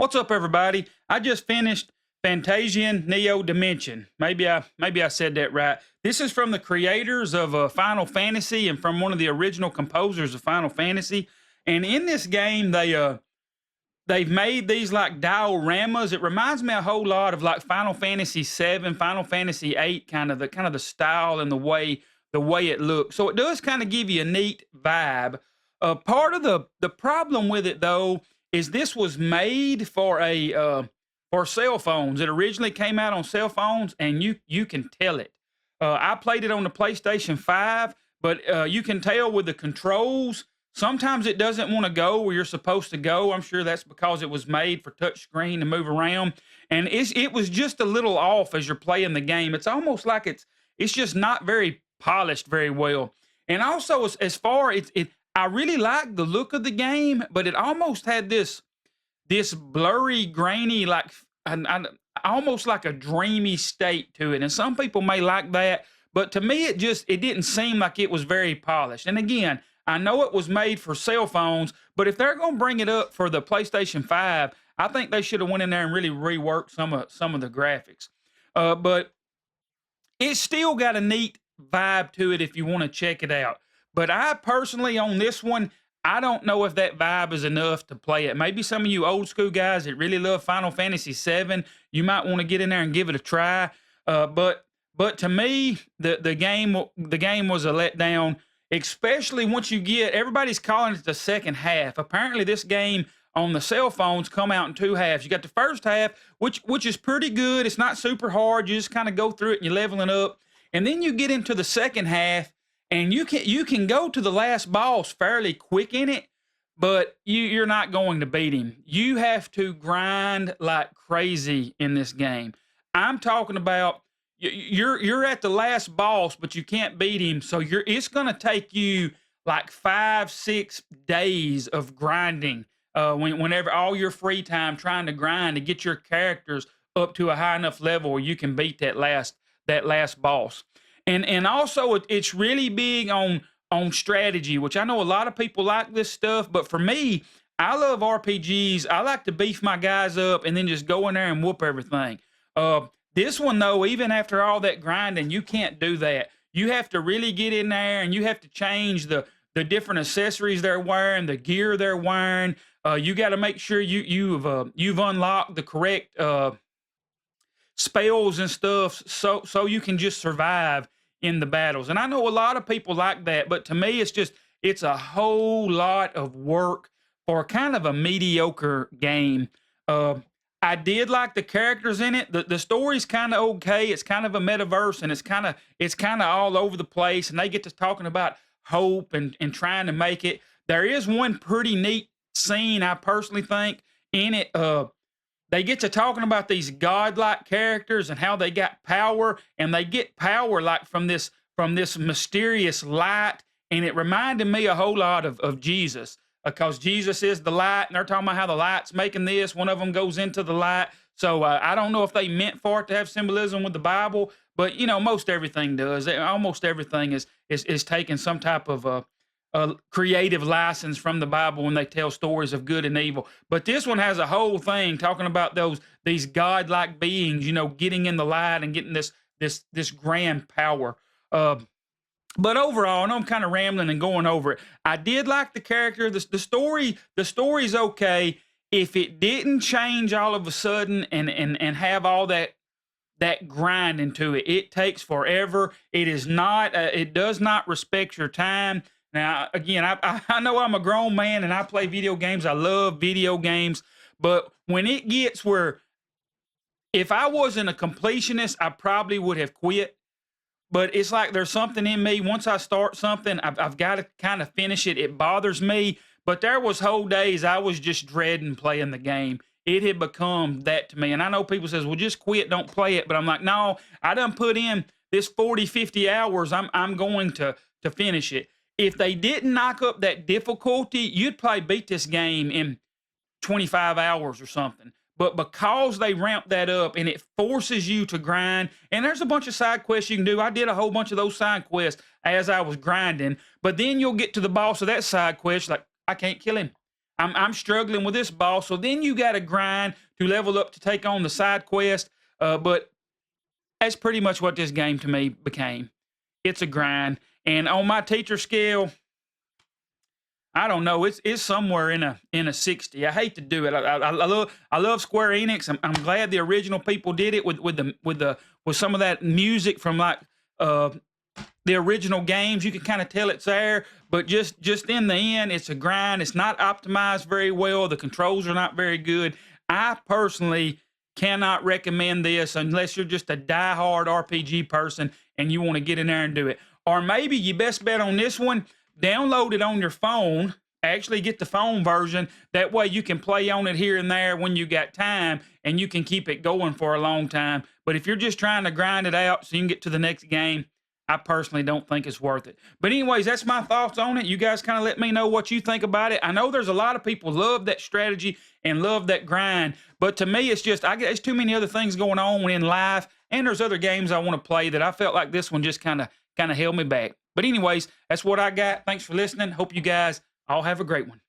What's up, everybody? I just finished Fantasian Neo Dimension. Maybe I said that right. This is from the creators of Final Fantasy and from one of the original composers of Final Fantasy. And in this game, they've made these like dioramas. It reminds me a whole lot of like Final Fantasy VII, Final Fantasy VIII, kind of the style and the way it looks. So it does kind of give you a neat vibe. Part of the problem with it though is this was made for cell phones. It originally came out on cell phones, and you can tell it. I played it on the PlayStation 5, but you can tell with the controls. Sometimes it doesn't want to go where you're supposed to go. I'm sure that's because it was made for touchscreen to move around, and it was just a little off as you're playing the game. It's almost like it's just not very polished very well. And also, as far it I really like the look of the game, but it almost had this blurry, grainy, like almost like a dreamy state to it. And some people may like that, but to me, it didn't seem like it was very polished. And again, I know it was made for cell phones, but if they're going to bring it up for the PlayStation 5, I think they should have went in there and really reworked some of the graphics. But it's still got a neat vibe to it if you want to check it out. But I personally, on this one, I don't know if that vibe is enough to play it. Maybe some of you old school guys that really love Final Fantasy VII, you might want to get in there and give it a try. But to me, the game was a letdown, especially once you get everybody's calling it the second half. Apparently, this game on the cell phones come out in two halves. You got the first half, which is pretty good. It's not super hard. You just kind of go through it and you're leveling up, and then you get into the second half. And you can go to the last boss fairly quick in it, but you're not going to beat him. You have to grind like crazy in this game. I'm talking about you're at the last boss, but you can't beat him. So it's going to take you like 5-6 days of grinding. Whenever all your free time trying to grind to get your characters up to a high enough level where you can beat that last boss. And also it's really big on strategy, which I know a lot of people like this stuff, but for me, I love RPGs. I like to beef my guys up and then just go in there and whoop everything. This one though, even after all that grinding, you can't do that. You have to really get in there and you have to change the different accessories they're wearing, the gear they're wearing. You got to make sure you've unlocked the correct spells and stuff so you can just survive in the battles. And I know a lot of people like that, but to me it's a whole lot of work for kind of a mediocre game. I did like the characters in it. The story's kind of okay. It's kind of a metaverse, and it's kind of all over the place, and they get to talking about hope and trying to make it. There is one pretty neat scene, I personally think, in it. They get to talking about these godlike characters and how they got power, and they get power like from this mysterious light. And it reminded me a whole lot of Jesus, because Jesus is the light, and they're talking about how the light's making this. One of them goes into the light. So I don't know if they meant for it to have symbolism with the Bible, but most everything does. Almost everything is taking some type of a creative license from the Bible when they tell stories of good and evil. But this one has a whole thing talking about these godlike beings, getting in the light and getting this grand power. But overall, I know I'm kind of rambling and going over it. I did like the character. The story's okay. If it didn't change all of a sudden and have all that grinding to it, it takes forever. It does not respect your time. Now, again, I know I'm a grown man and I play video games. I love video games. But when it gets where if I wasn't a completionist, I probably would have quit. But it's like there's something in me. Once I start something, I've got to kind of finish it. It bothers me. But there was whole days I was just dreading playing the game. It had become that to me. And I know people says, well, just quit, don't play it. But I'm like, no, I done put in this 40, 50 hours. I'm going to finish it. If they didn't knock up that difficulty, you'd probably beat this game in 25 hours or something. But because they ramped that up and it forces you to grind, and there's a bunch of side quests you can do. I did a whole bunch of those side quests as I was grinding, but then you'll get to the boss of that side quest, like, I can't kill him. I'm struggling with this boss. So then you got to grind to level up to take on the side quest. But that's pretty much what this game to me became. It's a grind. And on my teacher scale, I don't know. It's somewhere in a 60. I hate to do it. I love Square Enix. I'm glad the original people did it with some of that music from like uh the original games. You can kind of tell it's there, but just in the end, it's a grind. It's not optimized very well. The controls are not very good. I personally cannot recommend this unless you're just a diehard RPG person and you want to get in there and do it. Or maybe you best bet on this one. Download it on your phone. Actually, get the phone version. That way, you can play on it here and there when you got time, and you can keep it going for a long time. But if you're just trying to grind it out so you can get to the next game, I personally don't think it's worth it. But anyways, that's my thoughts on it. You guys kind of let me know what you think about it. I know there's a lot of people love that strategy and love that grind, but to me, it's just there's too many other things going on in life, and there's other games I want to play that I felt like this one just kind of held me back. But anyways, that's what I got. Thanks for listening. Hope you guys all have a great one.